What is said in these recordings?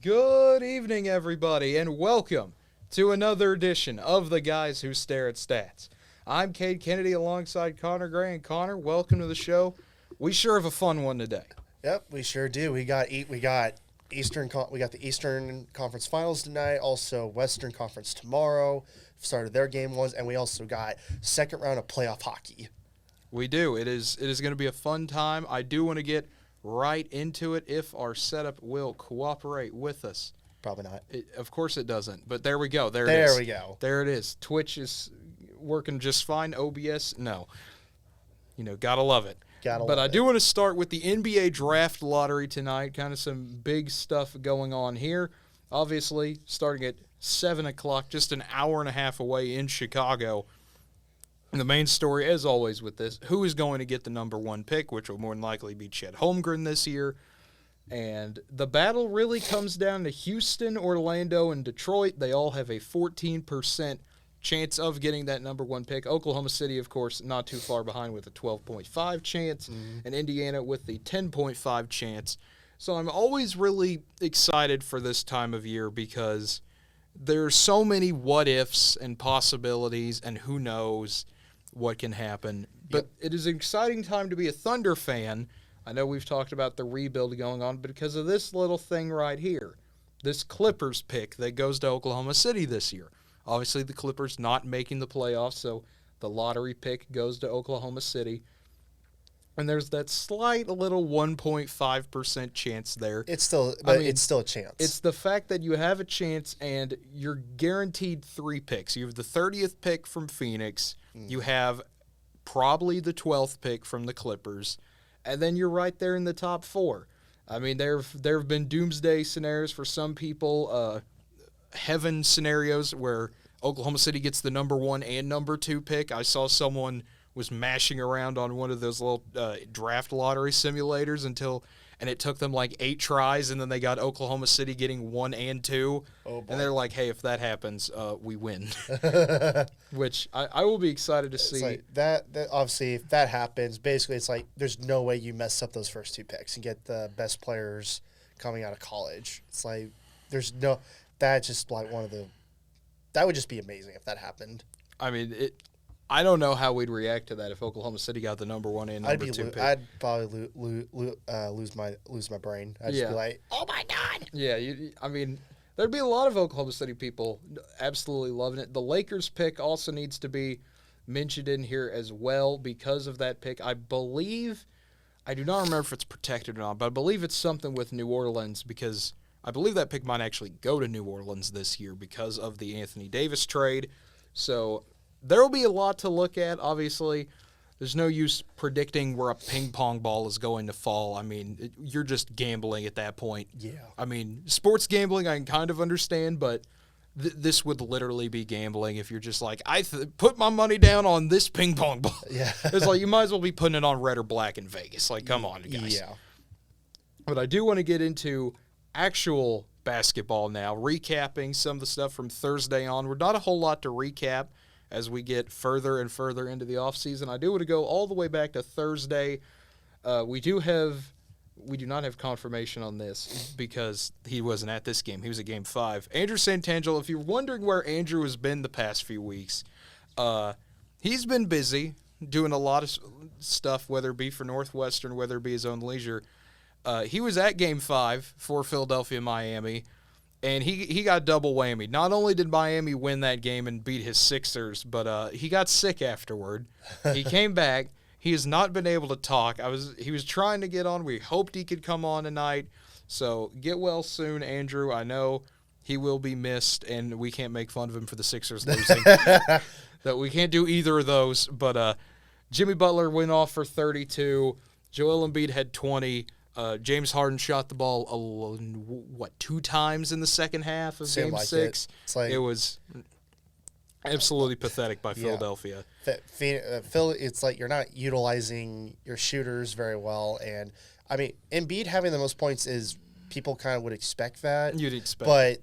Good evening, everybody, and welcome to another edition of The Guys Who Stare at Stats. I'm Cade Kennedy alongside Connor Gray, and Connor, welcome to the show. We sure have a fun one today. Yep, we sure do. We got the Eastern Conference Finals tonight. Also, Western Conference tomorrow. Started their game ones, and we also got second round of playoff hockey. We do. It is going to be a fun time. I do want to get right into it if our setup will cooperate with us. Probably not. Of course it doesn't, but there we go. There we go. There it is. Twitch is working just fine. OBS, no. Gotta love it. But I do want to start with the NBA draft lottery tonight. Kind of some big stuff going on here. Obviously, starting at 7 o'clock, just an hour and a half away in Chicago. And the main story, as always with this, who is going to get the number one pick, which will more than likely be Chet Holmgren this year. And the battle really comes down to Houston, Orlando, and Detroit. They all have a 14% chance of getting that number one pick. Oklahoma City, of course, not too far behind with a 12.5 chance, and Indiana with the 10.5 chance. So I'm always really excited for this time of year because there's so many what-ifs and possibilities, and who knows what can happen. But It is an exciting time to be a Thunder fan. I know we've talked about the rebuild going on, but because of this little thing right here, this Clippers pick that goes to Oklahoma City this year. Obviously, the Clippers not making the playoffs, so the lottery pick goes to Oklahoma City. And there's that slight little 1.5% chance there. It's still a chance. It's the fact that you have a chance and you're guaranteed 3 picks. You have the 30th pick from Phoenix. You have probably the 12th pick from the Clippers. And then you're right there in the top 4. I mean, there have been doomsday scenarios for some people, heaven scenarios where Oklahoma City gets the number 1 and number 2 pick. I saw someone was mashing around on one of those little draft lottery simulators and it took them like 8 tries, and then they got Oklahoma City getting 1 and 2. Oh, boy. And they're like, hey, if that happens, we win. Which I will be excited to see. It's like that obviously, if that happens, basically it's like there's no way you mess up those first 2 picks and get the best players coming out of college. It's like that's just like that would just be amazing if that happened. I mean, I don't know how we'd react to that if Oklahoma City got the number 1 and number 2 pick. I'd probably lose my brain. I'd just be like, oh my God. Yeah, I mean, there'd be a lot of Oklahoma City people absolutely loving it. The Lakers pick also needs to be mentioned in here as well because of that pick. I do not remember if it's protected or not, but I believe it's something with New Orleans because I believe that pick might actually go to New Orleans this year because of the Anthony Davis trade. So there will be a lot to look at. Obviously, there's no use predicting where a ping pong ball is going to fall. I mean, you're just gambling at that point. Yeah. I mean, sports gambling I can kind of understand, but this would literally be gambling if you're just like, put my money down on this ping pong ball. Yeah. It's like you might as well be putting it on red or black in Vegas. Like, come on, guys. Yeah. But I do want to get into actual basketball now, recapping some of the stuff from Thursday onward. Not a whole lot to recap as we get further and further into the offseason. I do want to go all the way back to Thursday. We do not have confirmation on this because he wasn't at this game. He was at Game 5. Andrew Santangelo, if you're wondering where Andrew has been the past few weeks, he's been busy doing a lot of stuff, whether it be for Northwestern, whether it be his own leisure. He was at Game 5 for Philadelphia-Miami, and he got double whammy. Not only did Miami win that game and beat his Sixers, but he got sick afterward. He came back. He has not been able to talk. He was trying to get on. We hoped he could come on tonight. So get well soon, Andrew. I know he will be missed, and we can't make fun of him for the Sixers losing. That we can't do either of those. But Jimmy Butler went off for 32. Joel Embiid had 20. James Harden shot the ball 2 times in the second half of Game 6. It was absolutely pathetic by Philadelphia. Phil, it's like you're not utilizing your shooters very well, and I mean Embiid having the most points is people kind of would expect that. You'd expect, but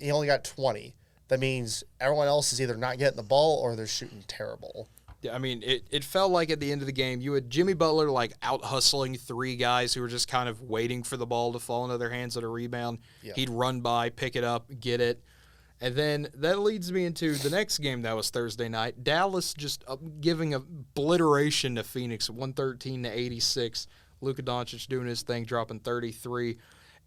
he only got 20. That means everyone else is either not getting the ball or they're shooting terrible. I mean, it felt like at the end of the game, you had Jimmy Butler like out hustling 3 guys who were just kind of waiting for the ball to fall into their hands at a rebound. Yeah. He'd run by, pick it up, get it. And then that leads me into the next game that was Thursday night. Dallas just giving obliteration to Phoenix, 113-86. Luka Doncic doing his thing, dropping 33.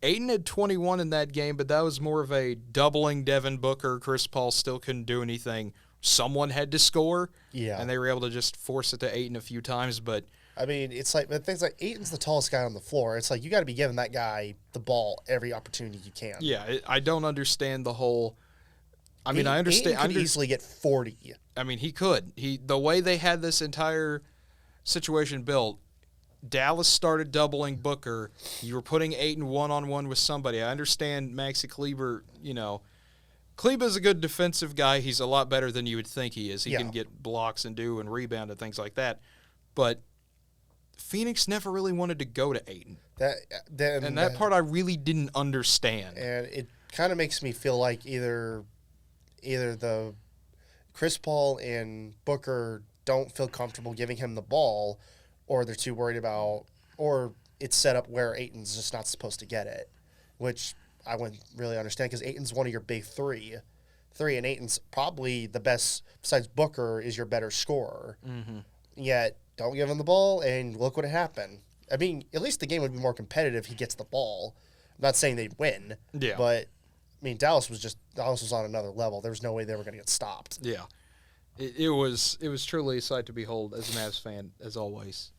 Ayton had 21 in that game, but that was more of a doubling Devin Booker. Chris Paul still couldn't do anything. Someone had to score, and they were able to just force it to Ayton a few times. But I mean, it's like things like Ayton's the tallest guy on the floor. It's like you got to be giving that guy the ball every opportunity you can. Yeah, I don't understand the whole. I mean, I understand. Ayton could easily get 40. I mean, he could. The way they had this entire situation built, Dallas started doubling Booker. You were putting Ayton one-on-one with somebody. I understand Maxi Kleber, Kleber's a good defensive guy. He's a lot better than you would think he is. He can get blocks and rebound and things like that. But Phoenix never really wanted to go to Ayton. That part I really didn't understand. And it kind of makes me feel like either the Chris Paul and Booker don't feel comfortable giving him the ball, or they're too worried about, or it's set up where Ayton's just not supposed to get it, which I wouldn't really understand because Ayton's one of your big three, and Ayton's probably the best, besides Booker, is your better scorer. Mm-hmm. Yet, don't give him the ball, and look what happened. I mean, at least the game would be more competitive if he gets the ball. I'm not saying they'd win, but I mean, Dallas was on another level. There was no way they were going to get stopped. Yeah, it was truly a sight to behold as a Mavs fan, as always.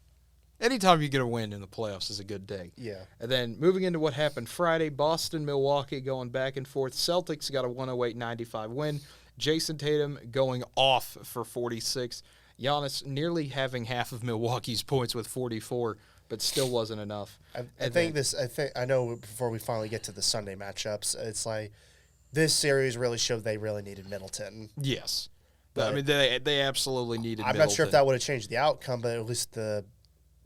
Anytime you get a win in the playoffs is a good day. Yeah. And then moving into what happened Friday, Boston, Milwaukee going back and forth. Celtics got a 108-95 win. Jason Tatum going off for 46. Giannis nearly having half of Milwaukee's points with 44, but still wasn't enough. I know before we finally get to the Sunday matchups, it's like this series really showed they really needed Middleton. Yes. But, I mean, they absolutely needed Middleton. I'm not sure if that would have changed the outcome, but at least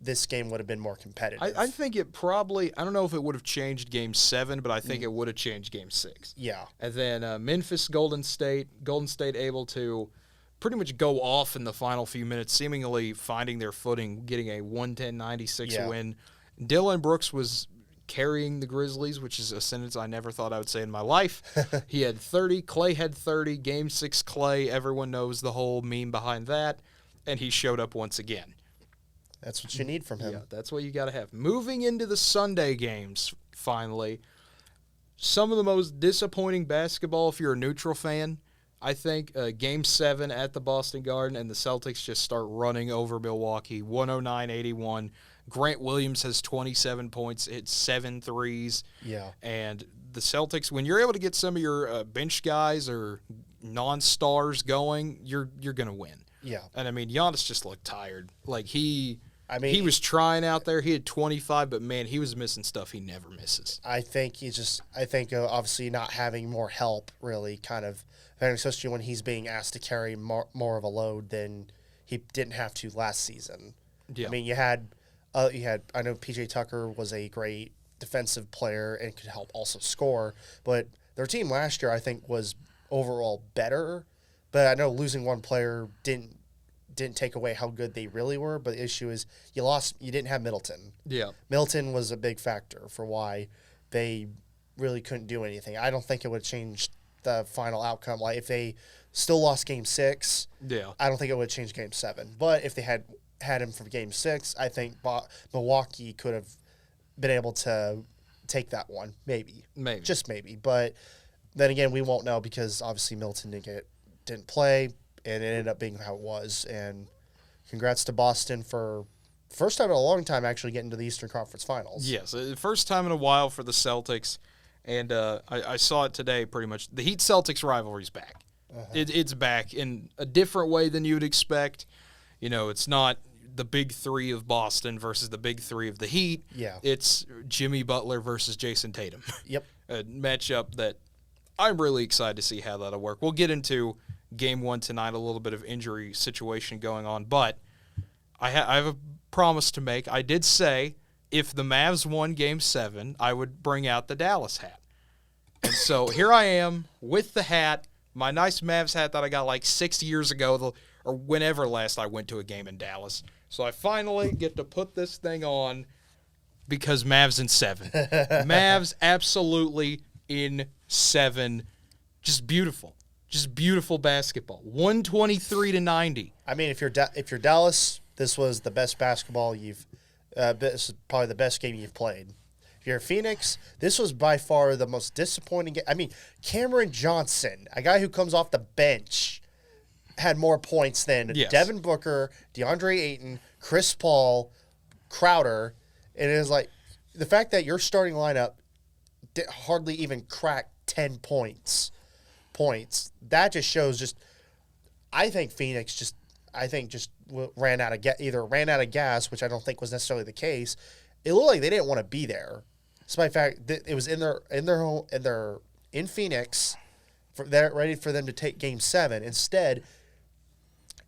this game would have been more competitive. I think it probably – I don't know if it would have changed Game 7, but I think it would have changed Game 6. Yeah. And then Memphis, Golden State able to pretty much go off in the final few minutes, seemingly finding their footing, getting a 110-96 win. Dylan Brooks was carrying the Grizzlies, which is a sentence I never thought I would say in my life. He had 30. Clay had 30. Game 6 Clay, everyone knows the whole meme behind that. And he showed up once again. That's what you need from him. Yeah, that's what you got to have. Moving into the Sunday games, finally, some of the most disappointing basketball if you're a neutral fan. I think Game 7 at the Boston Garden, and the Celtics just start running over Milwaukee, 109-81. Grant Williams has 27 points, hits 7 threes. Yeah. And the Celtics, when you're able to get some of your bench guys or non-stars going, you're going to win. Yeah. And, I mean, Giannis just looked tired. Like, he was trying out there. He had 25, but, man, he was missing stuff he never misses. I think obviously not having more help really kind of, especially when he's being asked to carry more of a load than he didn't have to last season. Yeah. I mean, you had I know PJ Tucker was a great defensive player and could help also score, but their team last year I think was overall better. But I know losing one player didn't take away how good they really were. But the issue is you didn't have Middleton. Yeah. Middleton was a big factor for why they really couldn't do anything. I don't think it would have changed the final outcome. Like if they still lost Game 6, I don't think it would have changed Game 7. But if they had him for Game 6, I think Milwaukee could have been able to take that one. Maybe. Just maybe. But then again, we won't know because obviously Middleton didn't play, and it ended up being how it was. And congrats to Boston for first time in a long time actually getting to the Eastern Conference Finals. Yes, first time in a while for the Celtics, and I saw it today pretty much. The Heat-Celtics rivalry is back. It's back in a different way than you would expect. It's not the big three of Boston versus the big three of the Heat. Yeah. It's Jimmy Butler versus Jason Tatum. Yep. A matchup that I'm really excited to see how that'll work. We'll get into Game 1 tonight, a little bit of injury situation going on, but I have a promise to make. I did say if the Mavs won Game 7, I would bring out the Dallas hat. And so here I am with the hat, my nice Mavs hat that I got like 6 years ago, the or whenever last I went to a game in Dallas. So I finally get to put this thing on because Mavs in 7. Mavs absolutely in 7. Just beautiful. Just beautiful basketball. 123-90. I mean, if you're Dallas, this was the best basketball you've. This is probably the best game you've played. If you're Phoenix, this was by far the most disappointing game. I mean, Cameron Johnson, a guy who comes off the bench, had more points than Devin Booker, DeAndre Ayton, Chris Paul, Crowder. And it is like the fact that your starting lineup hardly even cracked 10 points. That just shows I think Phoenix just ran out of gas, which I don't think was necessarily the case. It looked like they didn't want to be there. Despite the fact that it was in Phoenix, ready for them to take Game 7. Instead,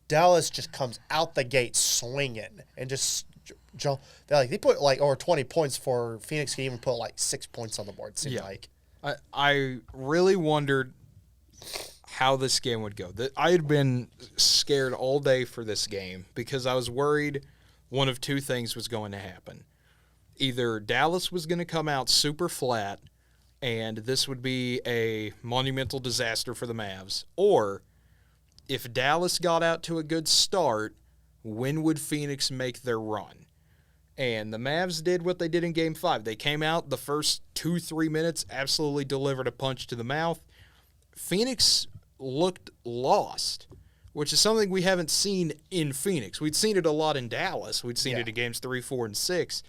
Dallas just comes out the gate swinging and just they put like over 20 points for Phoenix. Can even put like 6 points on the board. It seemed like I really wondered how this game would go. I had been scared all day for this game because I was worried one of two things was going to happen. Either Dallas was going to come out super flat and this would be a monumental disaster for the Mavs, or if Dallas got out to a good start, when would Phoenix make their run? And the Mavs did what they did in Game 5. They came out the first 2-3 minutes, absolutely delivered a punch to the mouth. Phoenix looked lost, which is something we haven't seen in Phoenix. We'd seen it a lot in Dallas. We'd seen it in Games 3, 4, and 6.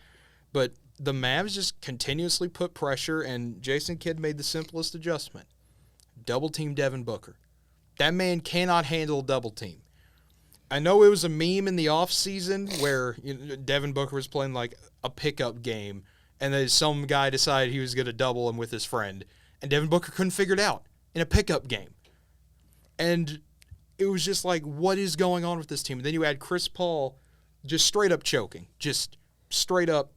But the Mavs just continuously put pressure, and Jason Kidd made the simplest adjustment. Double-team Devin Booker. That man cannot handle a double-team. I know it was a meme in the offseason where Devin Booker was playing like a pickup game, and then some guy decided he was going to double him with his friend, and Devin Booker couldn't figure it out in a pickup game. And it was just like, what is going on with this team? And then you add Chris Paul just straight up choking, just straight up,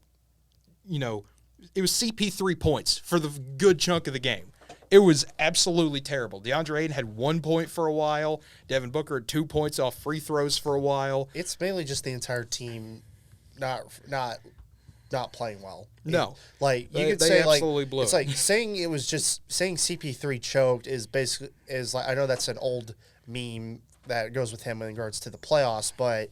it was CP3 points for the good chunk of the game. It was absolutely terrible. DeAndre Ayton had 1 point for a while. Devin Booker had 2 points off free throws for a while. It's mainly just the entire team not playing well. No. You could say absolutely blew it's like saying CP3 choked is like, I know that's an old meme that goes with him in regards to the playoffs, but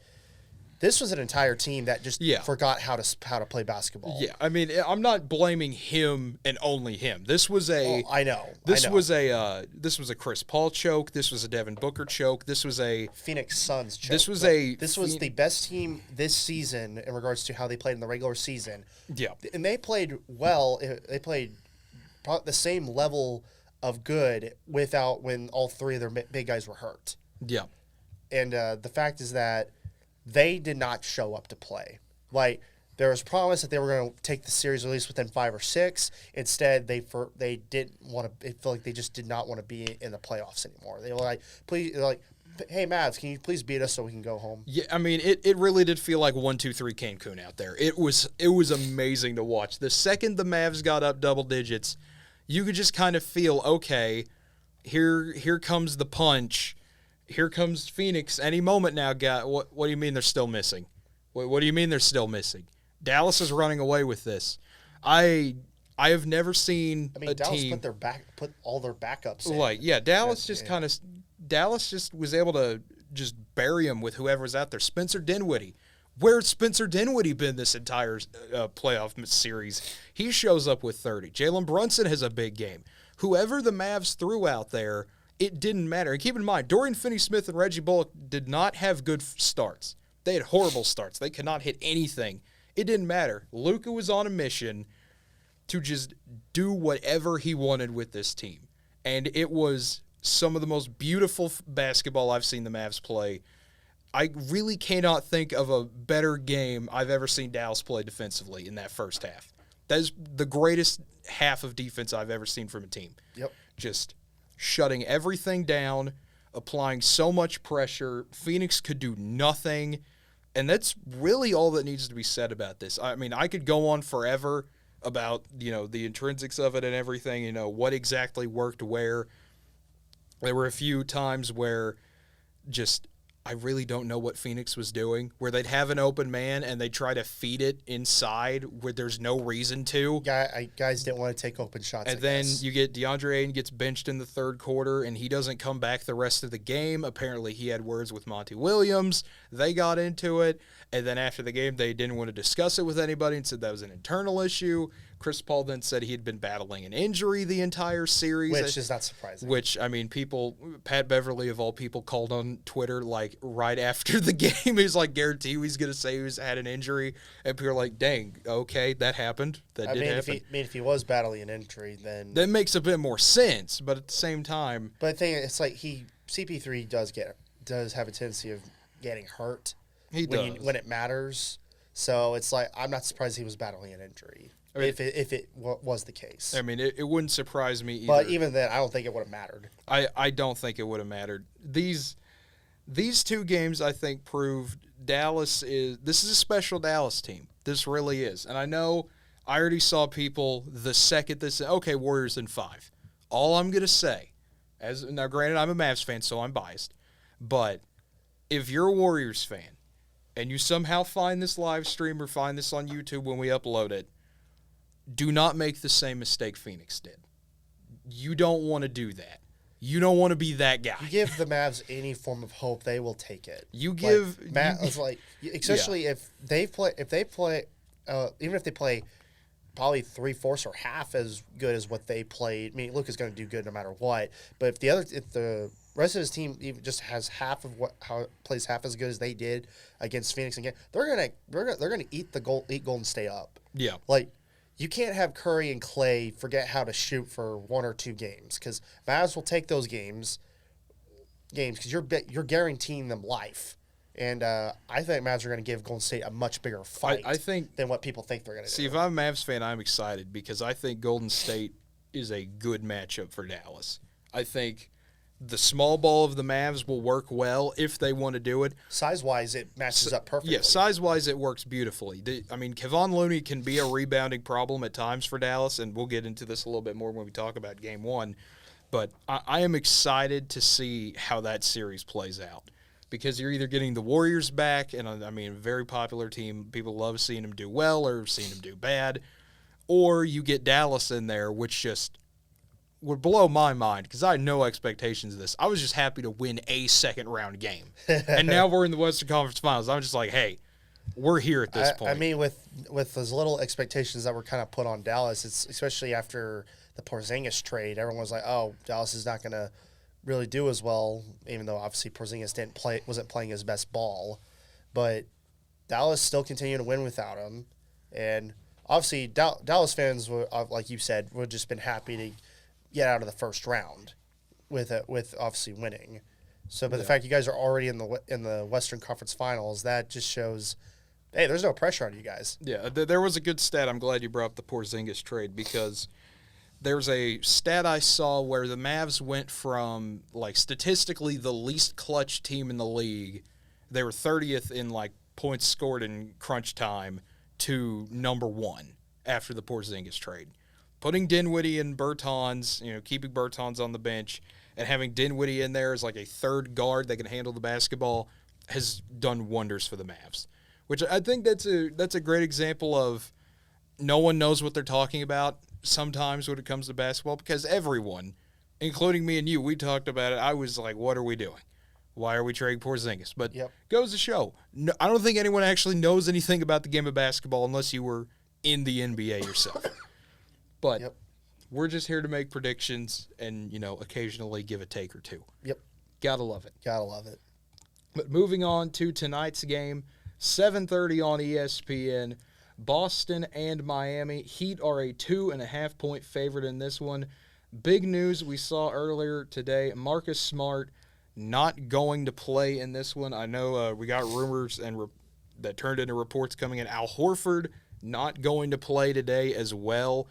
this was an entire team that just forgot how to play basketball. Yeah, I mean, I'm not blaming him and only him. This was This was a Chris Paul choke. This was a Devin Booker choke. This was a Phoenix Suns choke. This was the best team this season in regards to how they played in the regular season. Yeah, and they played well. They played the same level of good when all three of their big guys were hurt. Yeah, and the fact is that they did not show up to play. Like, there was promise that they were going to take the series at least within 5 or 6. Instead, they didn't want to. It felt like they just did not want to be in the playoffs anymore. They were like, hey, Mavs, can you please beat us so we can go home? Yeah, I mean, it really did feel like 1-2-3 Cancun out there. It was amazing to watch. The second the Mavs got up double digits, you could just kind of feel, okay, here comes the punch. Here comes Phoenix any moment now, guy. What do you mean they're still missing? What do you mean they're still missing? Dallas is running away with this. I have never seen a Dallas team put all their backups in. Like, Dallas just was able to just bury him with whoever's out there. Spencer Dinwiddie. Where's Spencer Dinwiddie been this entire playoff series? He shows up with 30. Jalen Brunson has a big game. Whoever the Mavs threw out there, it didn't matter. And keep in mind, Dorian Finney-Smith and Reggie Bullock did not have good starts. They had horrible starts. They could not hit anything. It didn't matter. Luka was on a mission to just do whatever he wanted with this team. And it was some of the most beautiful basketball I've seen the Mavs play. I really cannot think of a better game I've ever seen Dallas play defensively in that first half. That is the greatest half of defense I've ever seen from a team. Yep. Just shutting everything down, applying so much pressure. Phoenix could do nothing, and that's really all that needs to be said about this. I mean, I could go on forever about, the intrinsics of it and everything, what exactly worked where. There were a few times where just I really don't know what Phoenix was doing, where they'd have an open man and they'd try to feed it inside where there's no reason to. Guys didn't want to take open shots. And then you get DeAndre Ayton gets benched in the third quarter, and he doesn't come back the rest of the game. Apparently, he had words with Monty Williams. They got into it. And then after the game, they didn't want to discuss it with anybody and said that was an internal issue. Chris Paul then said he had been battling an injury the entire series. Which is not surprising. Which, I mean, Pat Beverly, of all people, called on Twitter, like, right after the game. He's like, guarantee he's going to say he's had an injury. And people are like, dang, okay, that happened. That did happen. If he was battling an injury, then... That makes a bit more sense, but at the same time... But I think it's like CP3 does have a tendency of getting hurt. He does. When it matters. So it's like, I'm not surprised he was battling an injury. I mean, if it was the case. I mean, it wouldn't surprise me either. But even then, I don't think it would have mattered. I don't think it would have mattered. These two games, I think, proved this is a special Dallas team. This really is. And I know I already saw people the second this, okay, Warriors in 5. All I'm going to say, now granted, I'm a Mavs fan, so I'm biased, but if you're a Warriors fan and you somehow find this live stream or find this on YouTube when we upload it, do not make the same mistake Phoenix did. You don't want to do that. You don't want to be that guy. You give the Mavs any form of hope, they will take it. Especially if they play, even if they play probably 3/4 or half as good as what they played. I mean, Luka's going to do good no matter what. But if the rest of his team even just has plays half as good as they did against Phoenix again, they're gonna eat Golden State up. Yeah, like. You can't have Curry and Clay forget how to shoot for 1 or 2 games because Mavs will take those games because you're guaranteeing them life. And I think Mavs are going to give Golden State a much bigger fight than what people think they're going to do. See, if I'm a Mavs fan, I'm excited because I think Golden State is a good matchup for Dallas. I think the small ball of the Mavs will work well if they want to do it. Size-wise, it matches up perfectly. Yeah, size-wise, it works beautifully. Kevon Looney can be a rebounding problem at times for Dallas, and we'll get into this a little bit more when we talk about Game 1. But I am excited to see how that series plays out because you're either getting the Warriors back, and I mean, a very popular team. People love seeing them do well or seeing them do bad. Or you get Dallas in there, which just would blow my mind because I had no expectations of this. I was just happy to win a second-round game. And now we're in the Western Conference Finals. I'm just like, hey, we're here at this point. I mean, with those little expectations that were kind of put on Dallas, it's especially after the Porzingis trade, everyone was like, oh, Dallas is not going to really do as well, even though obviously Porzingis wasn't playing his best ball. But Dallas still continued to win without him. And obviously Dallas fans, like you said, would just been happy to get out of the first round with obviously winning. So, but the fact you guys are already in the Western Conference Finals, that just shows, hey, there's no pressure on you guys. Yeah, there was a good stat. I'm glad you brought up the Porzingis trade because there's a stat I saw where the Mavs went from, like, statistically the least clutch team in the league. They were 30th in, like, points scored in crunch time to number 1 after the Porzingis trade. Putting Dinwiddie and Bertans, keeping Bertans on the bench and having Dinwiddie in there as like a third guard that can handle the basketball has done wonders for the Mavs. Which I think that's a great example of no one knows what they're talking about sometimes when it comes to basketball because everyone, including me and you, we talked about it. I was like, what are we doing? Why are we trading Porzingis? But goes to show. No, I don't think anyone actually knows anything about the game of basketball unless you were in the NBA yourself. But we're just here to make predictions and, occasionally give a take or two. Yep. Gotta love it. Gotta love it. But moving on to tonight's game, 7:30 on ESPN, Boston and Miami. Heat are a 2.5-point favorite in this one. Big news we saw earlier today, Marcus Smart not going to play in this one. I know we got rumors that turned into reports coming in. Al Horford not going to play today as well.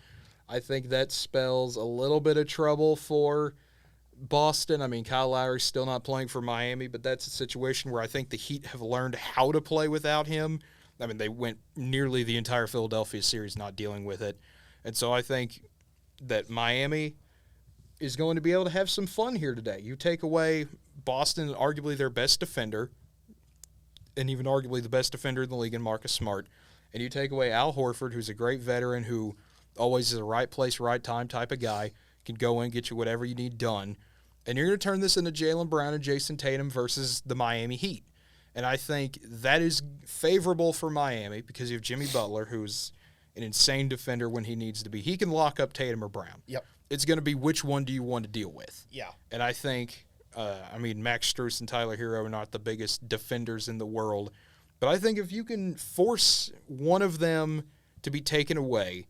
I think that spells a little bit of trouble for Boston. I mean, Kyle Lowry's still not playing for Miami, but that's a situation where I think the Heat have learned how to play without him. I mean, they went nearly the entire Philadelphia series not dealing with it. And so I think that Miami is going to be able to have some fun here today. You take away Boston, arguably their best defender, and even arguably the best defender in the league in Marcus Smart, and you take away Al Horford, who's a great veteran who always is a right place, right time type of guy, can go in, get you whatever you need done, and you're going to turn this into Jaylen Brown and Jason Tatum versus the Miami Heat. And I think that is favorable for Miami because you have Jimmy Butler, who's an insane defender when he needs to be. He can lock up Tatum or Brown. Yep. It's going to be which one do you want to deal with. Yeah. And I think, Max Strus and Tyler Hero are not the biggest defenders in the world. But I think if you can force one of them to be taken away,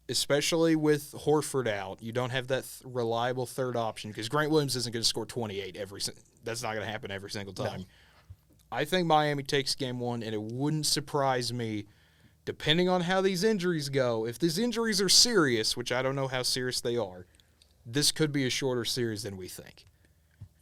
especially with Horford out, you don't have that reliable third option because Grant Williams isn't going to score 28 that's not going to happen every single time. No. I think Miami takes game one, and it wouldn't surprise me, depending on how these injuries go. If these injuries are serious, which I don't know how serious they are, this could be a shorter series than we think.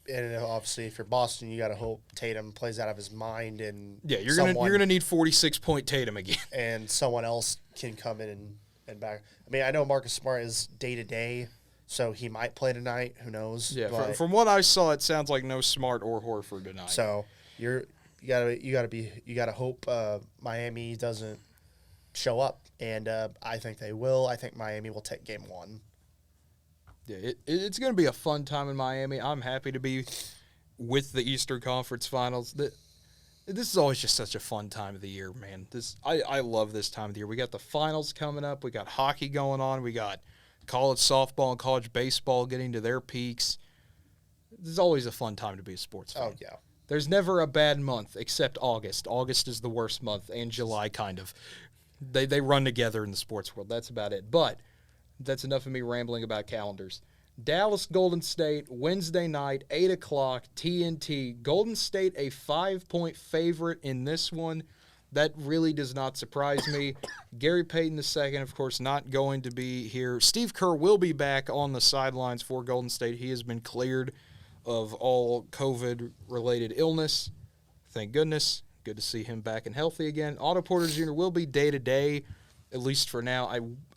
And obviously, if you're Boston, you got to hope Tatum plays out of his mind and you're gonna need 46-point Tatum again, and someone else can come in and back. I mean, I know Marcus Smart is day to day, so he might play tonight. Who knows? Yeah, from what I saw, it sounds like no Smart or Horford tonight. So you gotta hope Miami doesn't show up, and I think they will. I think Miami will take game one. Yeah, it's going to be a fun time in Miami. I'm happy to be with the Eastern Conference Finals. This is always just such a fun time of the year, man. I love this time of the year. We got the finals coming up. We got hockey going on. We got college softball and college baseball getting to their peaks. This is always a fun time to be a sports fan. Oh, yeah. There's never a bad month except August. August is the worst month, and July kind of. They run together in the sports world. That's about it. But that's enough of me rambling about calendars. Dallas, Golden State, Wednesday night, 8 o'clock, TNT. Golden State a 5-point favorite in this one. That really does not surprise me. Gary Payton II, of course, not going to be here. Steve Kerr will be back on the sidelines for Golden State. He has been cleared of all COVID-related illness. Thank goodness. Good to see him back and healthy again. Otto Porter Jr. will be day-to-day, at least for now.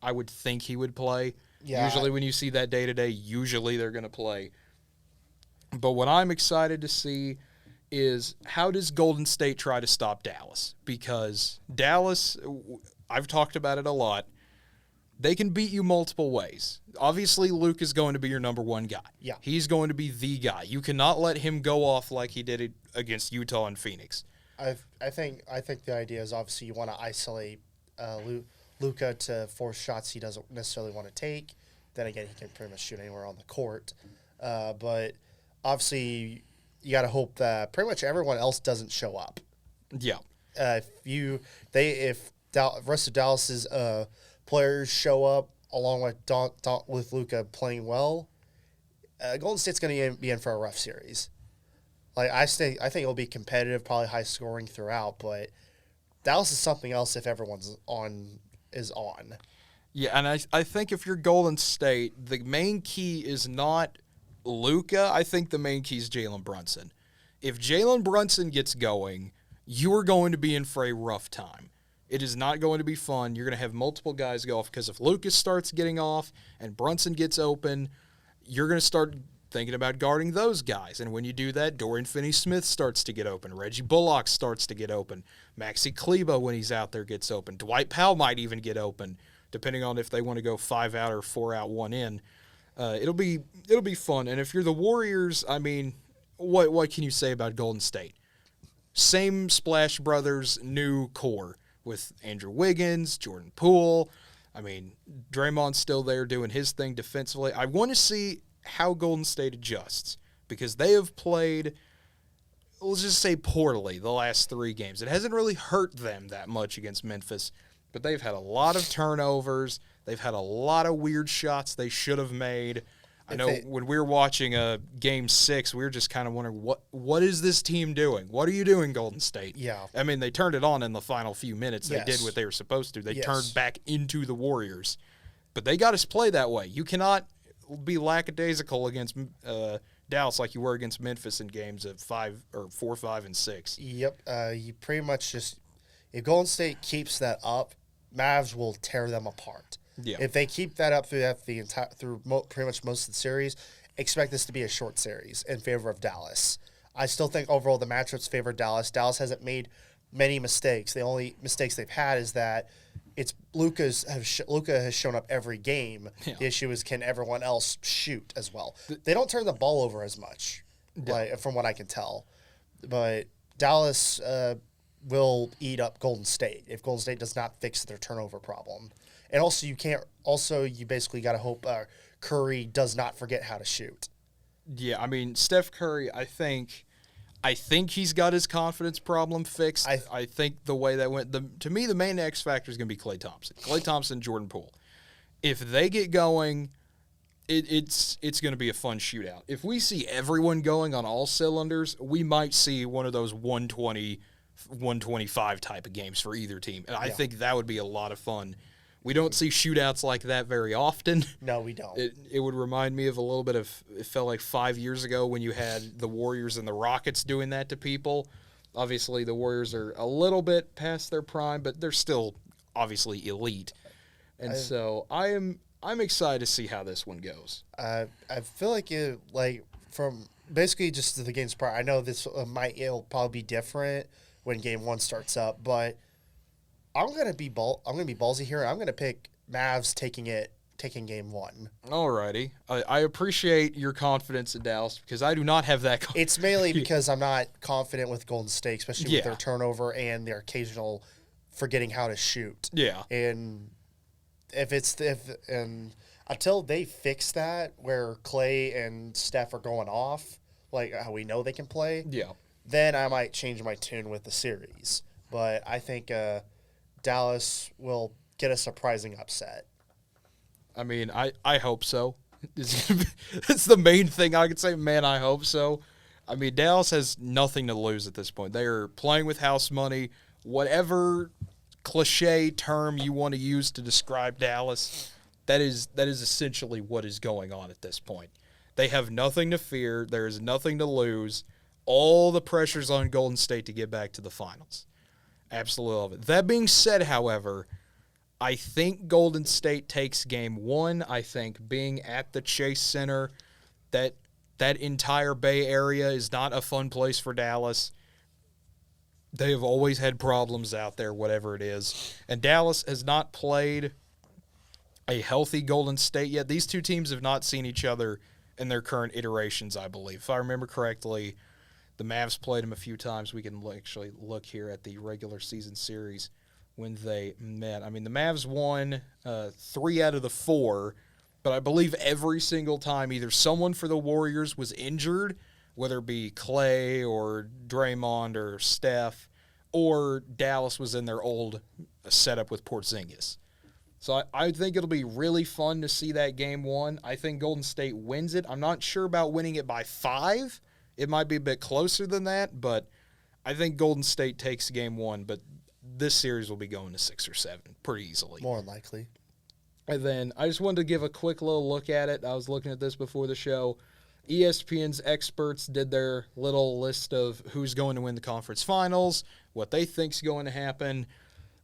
I would think he would play. Yeah. Usually when you see that day-to-day, usually they're going to play. But what I'm excited to see is how does Golden State try to stop Dallas? Because Dallas, I've talked about it a lot, they can beat you multiple ways. Obviously, Luke is going to be your number one guy. Yeah. He's going to be the guy. You cannot let him go off like he did it against Utah and Phoenix. I think the idea is obviously you want to isolate Luka to force shots he doesn't necessarily want to take. Then again, he can pretty much shoot anywhere on the court. But obviously, you got to hope that pretty much everyone else doesn't show up. Yeah. If the rest of Dallas's players show up along with Luka playing well, Golden State's going to be in for a rough series. Like I think it'll be competitive, probably high scoring throughout, but Dallas is something else if everyone's on. Yeah, and I think if you're Golden State, the main key is not Luka. I think the main key is Jalen Brunson. If Jalen Brunson gets going, you are going to be in for a rough time. It is not going to be fun. You're going to have multiple guys go off because if Lucas starts getting off and Brunson gets open, you're going to start thinking about guarding those guys. And when you do that, Dorian Finney-Smith starts to get open. Reggie Bullock starts to get open. Maxi Kleber, when he's out there, gets open. Dwight Powell might even get open, depending on if they want to go 5 out or 4 out, 1 in. It'll be fun. And if you're the Warriors, I mean, what can you say about Golden State? Same Splash Brothers, new core with Andrew Wiggins, Jordan Poole. I mean, Draymond's still there doing his thing defensively. I want to see how Golden State adjusts because they have played, let's just say, poorly the last 3 games. It hasn't really hurt them that much against Memphis, but they've had a lot of turnovers. They've had a lot of weird shots they should have made. I know when we were watching Game 6, we were just kind of wondering, what is this team doing? What are you doing, Golden State? Yeah. I mean, they turned it on in the final few minutes. They did what they were supposed to. They turned back into the Warriors. But they got us play that way. You cannot be lackadaisical against Dallas like you were against Memphis in games of 4, 5, and 6. Yep. You pretty much just – if Golden State keeps that up, Mavs will tear them apart. Yeah. If they keep that up through pretty much most of the series, expect this to be a short series in favor of Dallas. I still think overall the matchups favor Dallas. Dallas hasn't made many mistakes. The only mistakes they've had is that it's Luka has shown up every game. Yeah. The issue is, can everyone else shoot as well? They don't turn the ball over as much, from what I can tell. But Dallas will eat up Golden State if Golden State does not fix their turnover problem. And also, you basically got to hope Curry does not forget how to shoot. Yeah, I mean, Steph Curry, I think he's got his confidence problem fixed. I think the way that went, to me, the main X factor is going to be Klay Thompson. Klay Thompson, Jordan Poole. If they get going, it's going to be a fun shootout. If we see everyone going on all cylinders, we might see one of those 120, 125 type of games for either team. And I think that would be a lot of fun. We don't see shootouts like that very often. No, we don't. It would remind me of a little bit of, it felt like 5 years ago when you had the Warriors and the Rockets doing that to people. Obviously, the Warriors are a little bit past their prime, but they're still obviously elite. And so I'm excited to see how this one goes. I feel like from basically just the game's prior. I know it'll probably be different when Game 1 starts up, but I'm gonna be ballsy here. I'm gonna pick Mavs taking Game 1. Alrighty, I appreciate your confidence in Dallas because I do not have that. It's mainly because I'm not confident with Golden State, especially with their turnover and their occasional forgetting how to shoot. Yeah, and until they fix that, where Klay and Steph are going off, like how we know they can play, then I might change my tune with the series. But I think Dallas will get a surprising upset. I mean, I hope so. It's the main thing I could say. Man, I hope so. I mean, Dallas has nothing to lose at this point. They are playing with house money. Whatever cliche term you want to use to describe Dallas, that is essentially what is going on at this point. They have nothing to fear. There is nothing to lose. All the pressure's on Golden State to get back to the finals. Absolutely love it. That being said, however, I think Golden State takes Game 1. I think being at the Chase Center, that entire Bay Area is not a fun place for Dallas. They have always had problems out there, whatever it is. And Dallas has not played a healthy Golden State yet. These two teams have not seen each other in their current iterations, I believe. If I remember correctly, the Mavs played them a few times. We can actually look here at the regular season series when they met. I mean, the Mavs won 3 out of the 4, but I believe every single time either someone for the Warriors was injured, whether it be Klay or Draymond or Steph, or Dallas was in their old setup with Porzingis. So I think it'll be really fun to see that Game 1. I think Golden State wins it. I'm not sure about winning it by 5. It might be a bit closer than that, but I think Golden State takes Game 1, but this series will be going to 6 or 7 pretty easily. More than likely. And then I just wanted to give a quick little look at it. I was looking at this before the show. ESPN's experts did their little list of who's going to win the conference finals, what they think's going to happen.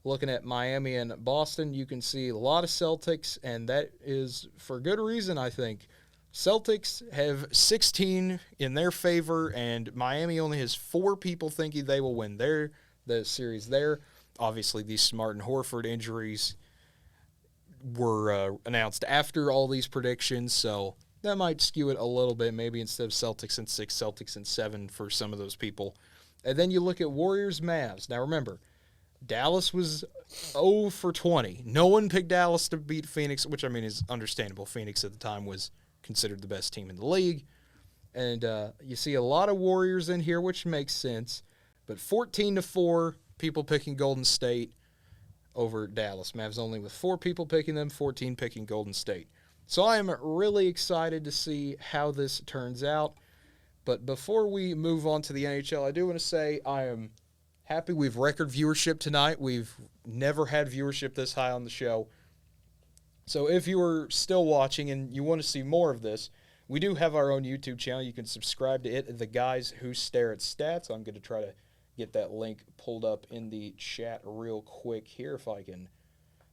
Looking at Miami and Boston, you can see a lot of Celtics, and that is for good reason, I think. Celtics have 16 in their favor, and Miami only has 4 people thinking they will win the series there. Obviously, these Smart and Horford injuries were announced after all these predictions, so that might skew it a little bit. Maybe instead of Celtics in 6, Celtics in 7 for some of those people. And then you look at Warriors-Mavs. Now, remember, Dallas was 0 for 20. No one picked Dallas to beat Phoenix, which, I mean, is understandable. Phoenix at the time was considered the best team in the league. And you see a lot of Warriors in here, which makes sense. But 14-4, people picking Golden State over Dallas. Mavs only with 4 people picking them, 14 picking Golden State. So I am really excited to see how this turns out. But before we move on to the NHL, I do want to say I am happy we've record viewership tonight. We've never had viewership this high on the show. So if you are still watching and you want to see more of this, we do have our own YouTube channel. You can subscribe to it, The Guys Who Stare at Stats. I'm going to try to get that link pulled up in the chat real quick here if I can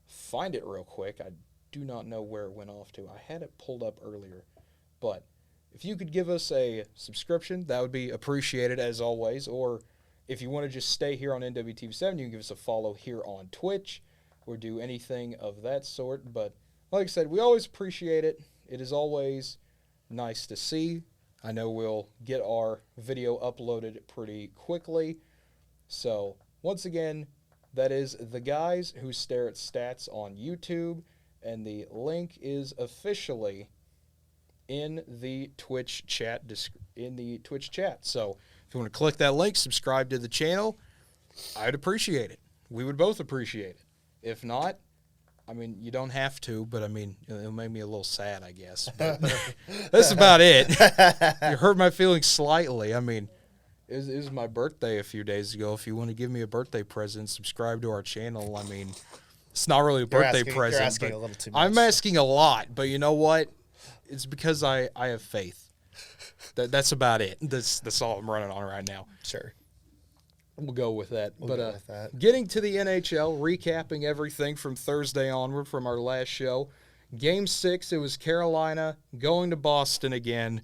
find it real quick. I do not know where it went off to. I had it pulled up earlier. But if you could give us a subscription, that would be appreciated as always. Or if you want to just stay here on NWTV7, you can give us a follow here on Twitch or do anything of that sort. But like I said, we always appreciate it. It is always nice to see. I know we'll get our video uploaded pretty quickly. So once again, that is The Guys Who Stare at Stats on YouTube, and the link is officially in the Twitch chat. So if you want to click that link, subscribe to the channel, I'd appreciate it. We would both appreciate it. If not, I mean, you don't have to, but I mean, it'll make me a little sad, I guess. But that's about it. You hurt my feelings slightly. I mean, it was my birthday a few days ago. If you want to give me a birthday present, subscribe to our channel. I mean, it's not really a birthday present. You're asking a little too much. I'm asking a lot, but you know what? It's because I have faith. That's about it. That's all I'm running on right now. Sure. We'll go with that. We'll go with that. Getting to the NHL, recapping everything from Thursday onward from our last show. Game 6, it was Carolina going to Boston again.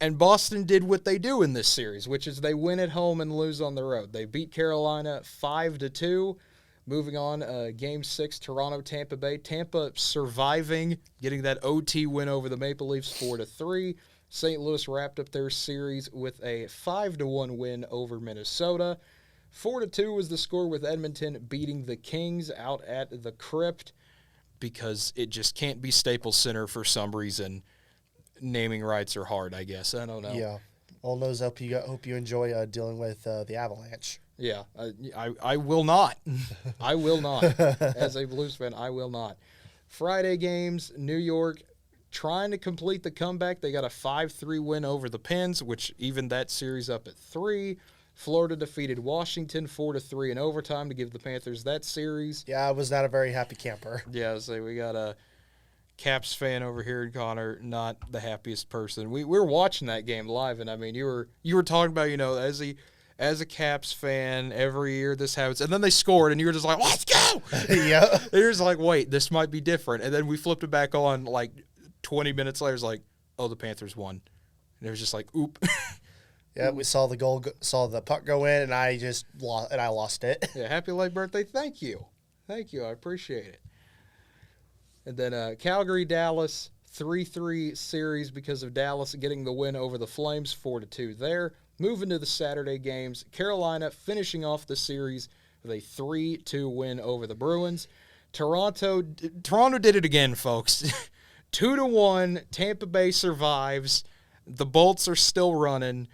And Boston did what they do in this series, which is they win at home and lose on the road. They beat Carolina 5-2. Moving on, Game 6, Toronto, Tampa Bay. Tampa surviving, getting that OT win over the Maple Leafs 4-3. St. Louis wrapped up their series with a 5-1 win over Minnesota. 4-2 was the score, with Edmonton beating the Kings out at the Crypt, because it just can't be Staples Center for some reason. Naming rights are hard, I guess. I don't know. Yeah. All those hope you enjoy dealing with the Avalanche. Yeah, I will not. I will not. As a Blues fan, I will not. Friday games, New York trying to complete the comeback. They got a 5-3 win over the Pens, which evened that series up at 3. Florida defeated Washington 4-3 in overtime to give the Panthers that series. Yeah, I was not a very happy camper. Yeah, so we got a Caps fan over here, and Connor, not the happiest person. We were watching that game live, and I mean, you were talking about, you know, as a Caps fan, every year this happens, and then they scored, and you were just like, let's go! Yeah. And you're just like, wait, this might be different. And then we flipped it back on, like, 20 minutes later, it's like, oh, the Panthers won. And it was just like, oop. Yeah, we saw saw the puck go in, and I lost it. Yeah, happy late birthday. Thank you. I appreciate it. And then Calgary-Dallas, 3-3 series because of Dallas getting the win over the Flames, 4-2 there. Moving to the Saturday games, Carolina finishing off the series with a 3-2 win over the Bruins. Toronto did it again, folks. 2-1, Tampa Bay survives. The Bolts are still running.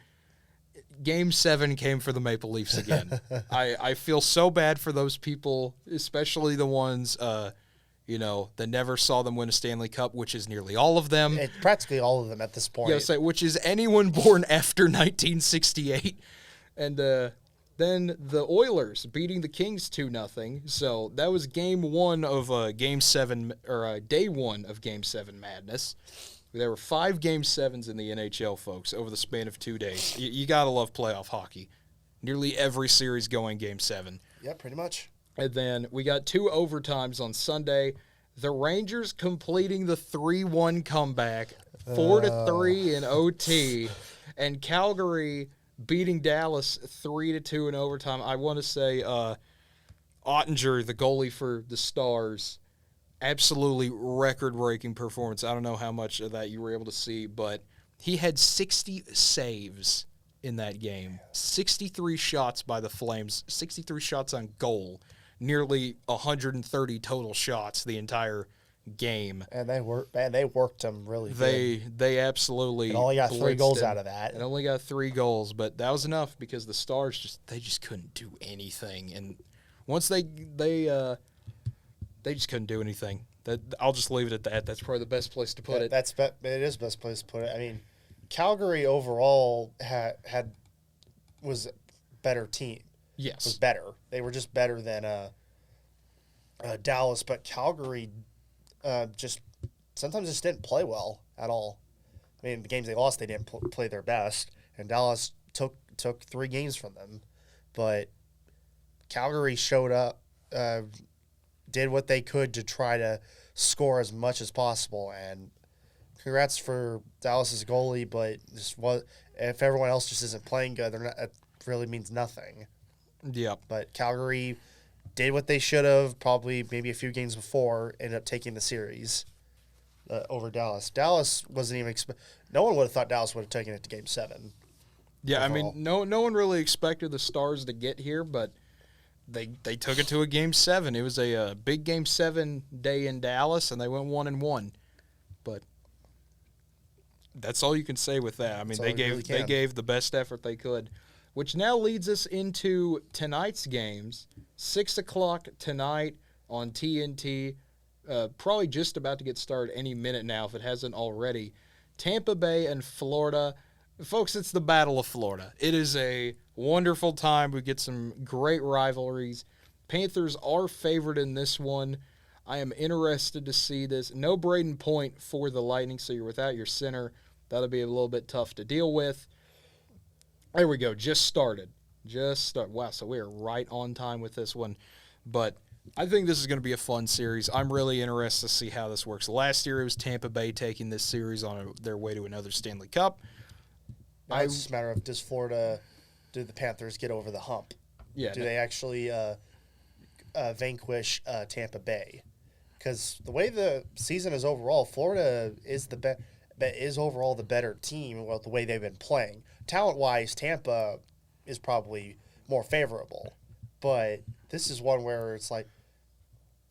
Game 7 came for the Maple Leafs again. I feel so bad for those people, especially the ones, that never saw them win a Stanley Cup, which is nearly all of them. Practically all of them at this point. Yeah, which is anyone born after 1968. And then the Oilers beating the Kings 2-0. So that was Game 1 of Game 7, or Day 1 of Game 7 madness. There were 5 Game 7s in the NHL, folks, over the span of 2 days. You got to love playoff hockey. Nearly every series going Game 7. Yeah, pretty much. And then we got 2 overtimes on Sunday. The Rangers completing the 3-1 comeback, 4-3 in OT, and Calgary beating Dallas 3-2 in overtime. I want to say Ottinger, the goalie for the Stars, absolutely record-breaking performance. I don't know how much of that you were able to see, but he had 60 saves in that game. 63 shots by the Flames, 63 shots on goal, nearly 130 total shots the entire game. And they worked them really good. They absolutely and only got 3 goals out of that. And only got 3 goals, but that was enough because the Stars just couldn't do anything. And once they just couldn't do anything. I'll just leave it at that. That's probably the best place to put it. It is the best place to put it. I mean, Calgary overall was a better team. Yes. Was better. They were just better than Dallas, but Calgary sometimes just didn't play well at all. I mean, the games they lost, they didn't play their best, and Dallas took 3 games from them. But Calgary showed up, did what they could to try to score as much as possible, and congrats for Dallas's goalie, but if everyone else just isn't playing good, it really means nothing. Yeah. But Calgary did what they should have, probably maybe a few games before, ended up taking the series over Dallas. Dallas wasn't even no one would have thought Dallas would have taken it to Game 7. Yeah, overall. I mean, no one really expected the Stars to get here, but they took it to a Game 7. It was a big Game 7 day in Dallas, and they went 1-1. But that's all you can say with that. I mean, they gave the best effort they could, which now leads us into tonight's games. 6 o'clock tonight on TNT. Probably just about to get started any minute now if it hasn't already. Tampa Bay and Florida. Folks, it's the Battle of Florida. It is a wonderful time. We get some great rivalries. Panthers are favored in this one. I am interested to see this. No Braden Point for the Lightning, so you're without your center. That'll be a little bit tough to deal with. There we go. Just started. Wow, so we are right on time with this one. But I think this is going to be a fun series. I'm really interested to see how this works. Last year it was Tampa Bay taking this series on their way to another Stanley Cup. Now it's just a matter of do the Panthers get over the hump? Yeah. Do they actually vanquish Tampa Bay? Because the way the season is overall, Florida is overall the better team. Well, the way they've been playing, talent-wise, Tampa is probably more favorable. But this is one where it's like,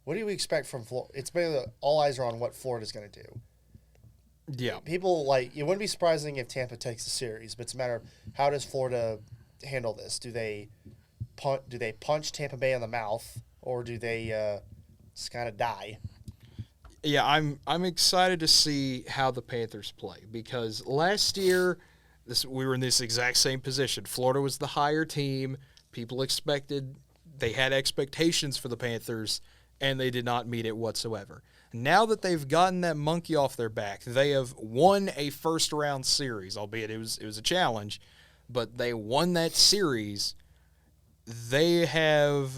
what do we expect from Florida? It's basically all eyes are on what Florida's going to do. Yeah. People it wouldn't be surprising if Tampa takes the series, but it's a matter of how does Florida handle this? Do they punch Tampa Bay in the mouth, or do they just kind of die? Yeah, I'm excited to see how the Panthers play because last year we were in this exact same position. Florida was the higher team. People they had expectations for the Panthers, and they did not meet it whatsoever. Now that they've gotten that monkey off their back, they have won a first-round series, albeit it was a challenge, but they won that series. They have,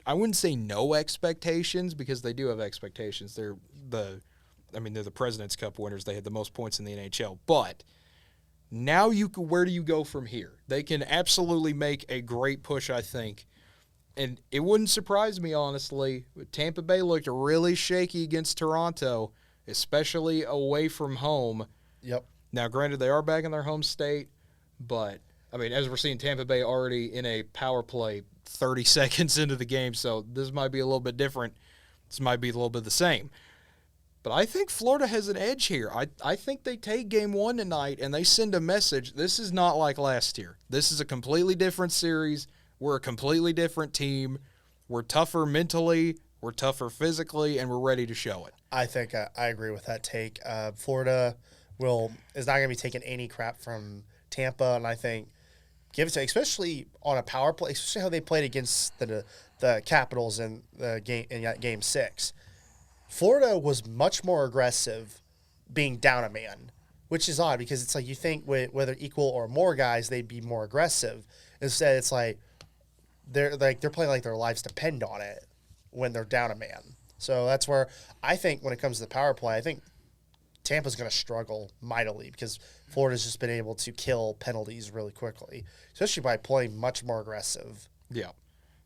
I wouldn't say no expectations because they do have expectations. They're the President's Cup winners. They had the most points in the NHL, but now where do you go from here? They can absolutely make a great push, I think. And it wouldn't surprise me, honestly. Tampa Bay looked really shaky against Toronto, especially away from home. Yep. Now, granted, they are back in their home state, but, I mean, as we're seeing, Tampa Bay already in a power play 30 seconds into the game, so this might be a little bit different. This might be a little bit the same. But I think Florida has an edge here. I think they take Game 1 tonight, and they send a message. This is not like last year. This is a completely different series. We're a completely different team. We're tougher mentally, we're tougher physically, and we're ready to show it. I think I agree with that take. Florida is not going to be taking any crap from Tampa, and I think give it to, especially on a power play, especially how they played against the Capitals in Game 6. Florida was much more aggressive being down a man, which is odd because it's like you think whether equal or more guys, they'd be more aggressive. Instead, it's like they're playing like their lives depend on it when they're down a man. So that's where I think when it comes to the power play, I think Tampa's going to struggle mightily because Florida's just been able to kill penalties really quickly, especially by playing much more aggressive. Yeah.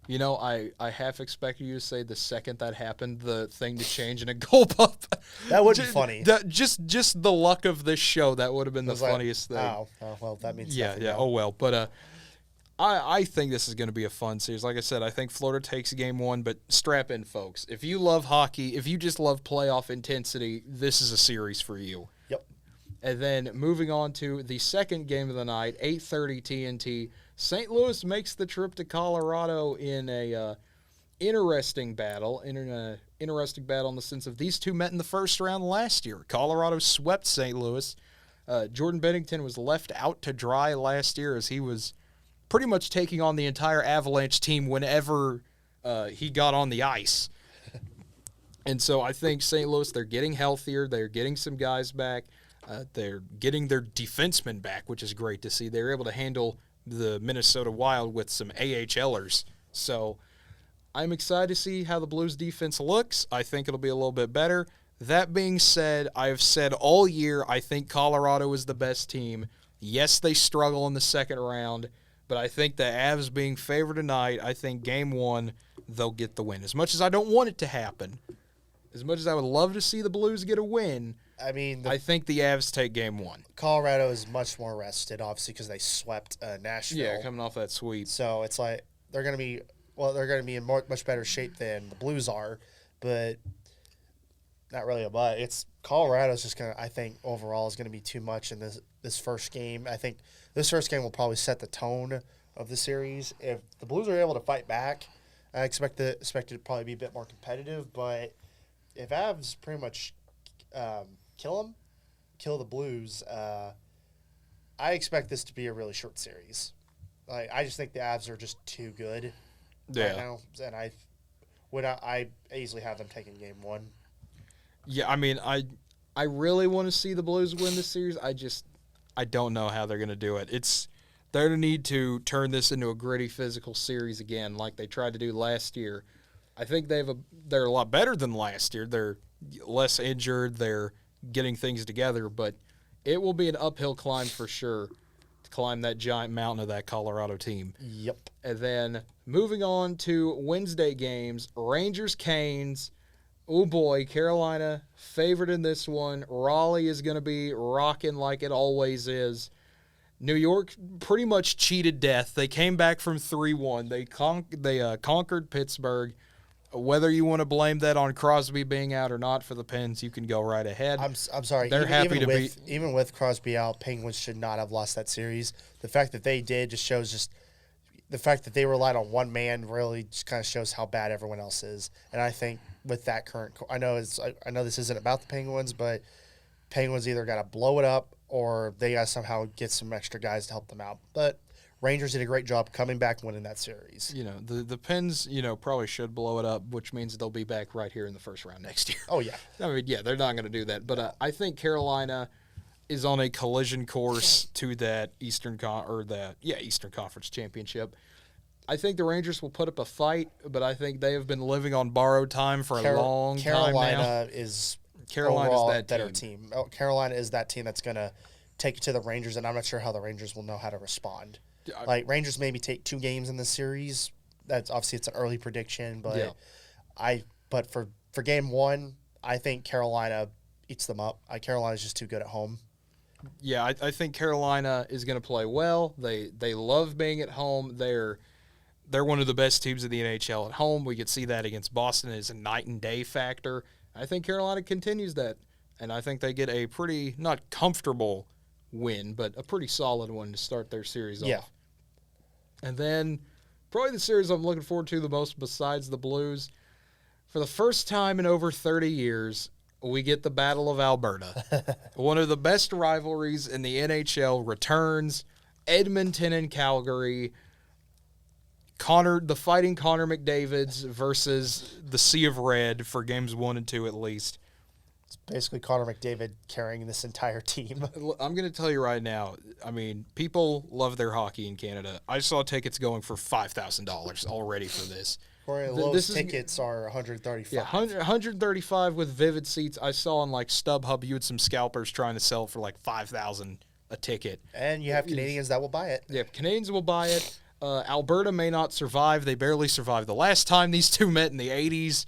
You know, I half expected you to say the second that happened, the thing to change in a goal up. That would be funny. Just the luck of this show, that would have been the funniest thing. Oh, well, that means nothing. Yeah. Oh, well. But I think this is going to be a fun series. Like I said, I think Florida takes Game 1, but strap in, folks. If you love hockey, if you just love playoff intensity, this is a series for you. Yep. And then moving on to the second game of the night, 8:30 TNT. St. Louis makes the trip to Colorado in a interesting battle. In an interesting battle in the sense of these two met in the first round last year. Colorado swept St. Louis. Jordan Bennington was left out to dry last year as he was pretty much taking on the entire Avalanche team whenever he got on the ice. And so I think St. Louis, they're getting healthier. They're getting some guys back. They're getting their defensemen back, which is great to see. They're able to handle the Minnesota Wild with some AHLers. So I'm excited to see how the Blues defense looks. I think it'll be a little bit better. That being said, I've said all year I think Colorado is the best team. Yes, they struggle in the second round, but I think the Avs being favored tonight, I think game one, they'll get the win. As much as I don't want it to happen, as much as I would love to see the Blues get a win, I mean, I think the Avs take game one. Colorado is much more rested, obviously, because they swept Nashville. Yeah, coming off that sweep. So it's like they're going to be in much better shape than the Blues are, but not really a but. It's Colorado's just going to, I think, overall is going to be too much in this first game. I think this first game will probably set the tone of the series. If the Blues are able to fight back, I expect it to probably be a bit more competitive, but if Avs pretty much kill the Blues, I expect this to be a really short series. Like, I just think the Avs are just too good right now, and I easily have them taking game one. Yeah, I mean, I really want to see the Blues win this series. I don't know how they're going to do it. They're going to need to turn this into a gritty physical series again, like they tried to do last year. I think they're a lot better than last year. They're less injured. They're getting things together, but it will be an uphill climb for sure to climb that giant mountain of that Colorado team. Yep. And then moving on to Wednesday games, Rangers-Canes. Oh boy, Carolina favored in this one. Raleigh is going to be rocking like it always is. New York pretty much cheated death. They came back from 3-1. They conquered Pittsburgh. Whether you want to blame that on Crosby being out or not for the Pens, you can go right ahead. I'm sorry. They're happy to be. Even with Crosby out, Penguins should not have lost that series. The fact that they did just shows the fact that they relied on one man really just kind of shows how bad everyone else is. And I think with that current, I know this isn't about the Penguins, but Penguins either got to blow it up or they got to somehow get some extra guys to help them out. But Rangers did a great job coming back and winning that series. You know, the Pens, probably should blow it up, which means they'll be back right here in the first round next year. Oh, yeah. I mean, yeah, they're not going to do that. But I think Carolina is on a collision course to that Eastern Conference championship. I think the Rangers will put up a fight, but I think they have been living on borrowed time for a long time now. Carolina is that better team. Carolina is that team that's going to take it to the Rangers, and I'm not sure how the Rangers will know how to respond. Like, Rangers maybe take 2 games in this series. That's obviously it's an early prediction, but but for game one, I think Carolina eats them up. Carolina's just too good at home. Yeah, I think Carolina is going to play well. They love being at home. They're one of the best teams in the NHL at home. We could see that against Boston as a night and day factor. I think Carolina continues that, and I think they get a pretty, not comfortable win, but a pretty solid one to start their series off. And then probably the series I'm looking forward to the most besides the Blues, for the first time in over 30 years, we get the Battle of Alberta. One of the best rivalries in the NHL returns. Edmonton and Calgary. The Fighting Connor McDavids versus the Sea of Red for games 1 and 2 at least. It's basically Connor McDavid carrying this entire team. I'm going to tell you right now, I mean, people love their hockey in Canada. I saw tickets going for $5,000 already for this. Where lowest tickets are $135. Yeah, $135 with vivid seats. I saw on like StubHub, you had some scalpers trying to sell for like $5,000 a ticket. And you have Canadians that will buy it. Yeah, Canadians will buy it. Alberta may not survive. They barely survived the last time these two met in the 80s.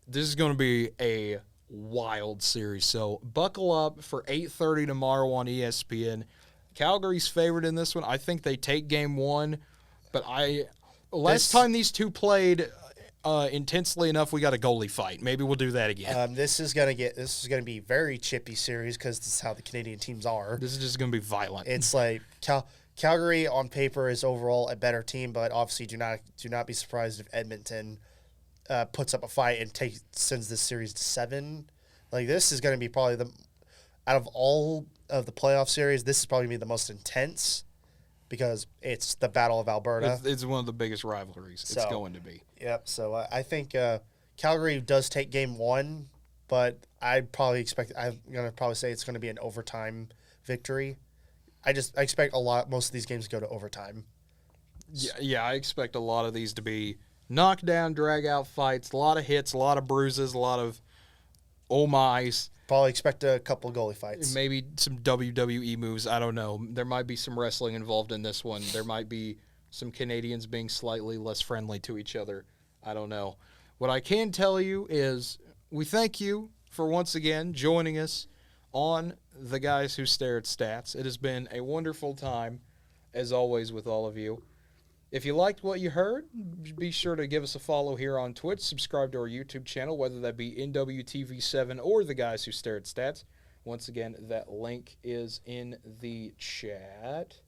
This is going to be a wild series. So buckle up for 8:30 tomorrow on ESPN. Calgary's favored in this one. I think they take game 1, but last time these two played intensely enough, we got a goalie fight. Maybe we'll do that again. This is gonna be a very chippy series because this is how the Canadian teams are. This is just gonna be violent. It's like Calgary on paper is overall a better team, but obviously do not be surprised if Edmonton puts up a fight and sends this series to 7. Like, this is going to be probably out of all of the playoff series, this is probably going to be the most intense because it's the Battle of Alberta. It's one of the biggest rivalries. It's going to be. Yep. So I think Calgary does take game 1, but I'm going to probably say it's going to be an overtime victory. I expect most of these games to go to overtime. Yeah, I expect a lot of these to be knockdown, drag-out fights, a lot of hits, a lot of bruises, a lot of oh my's, Probably expect a couple goalie fights. maybe some WWE moves. I don't know. There might be some wrestling involved in this one. There might be some Canadians being slightly less friendly to each other. I don't know. What I can tell you is we thank you for once again joining us on The Guys Who Stare at Stats. It has been a wonderful time, as always, with all of you. If you liked what you heard, be sure to give us a follow here on Twitch, subscribe to our YouTube channel, whether that be NWTV7 or The Guys Who Stare at Stats. Once again, that link is in the chat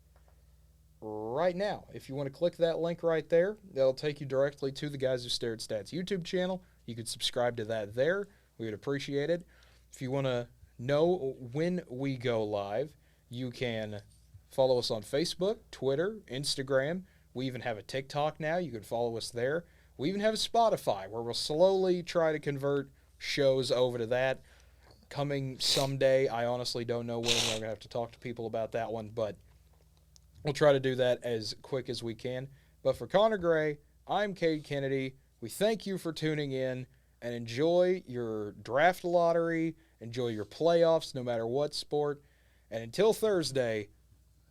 right now. If you want to click that link right there, that'll take you directly to The Guys Who Stare at Stats YouTube channel. You can subscribe to that there. We would appreciate it. If you want to know when we go live, you can follow us on Facebook, Twitter, Instagram. We even have a TikTok now. You can follow us there. We even have a Spotify where we'll slowly try to convert shows over to that. Coming someday. I honestly don't know when. I'm going to have to talk to people about that one, but we'll try to do that as quick as we can. But for Connor Gray, I'm Cade Kennedy. We thank you for tuning in and enjoy your draft lottery. Enjoy your playoffs no matter what sport. And until Thursday,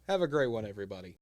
have a great one, everybody.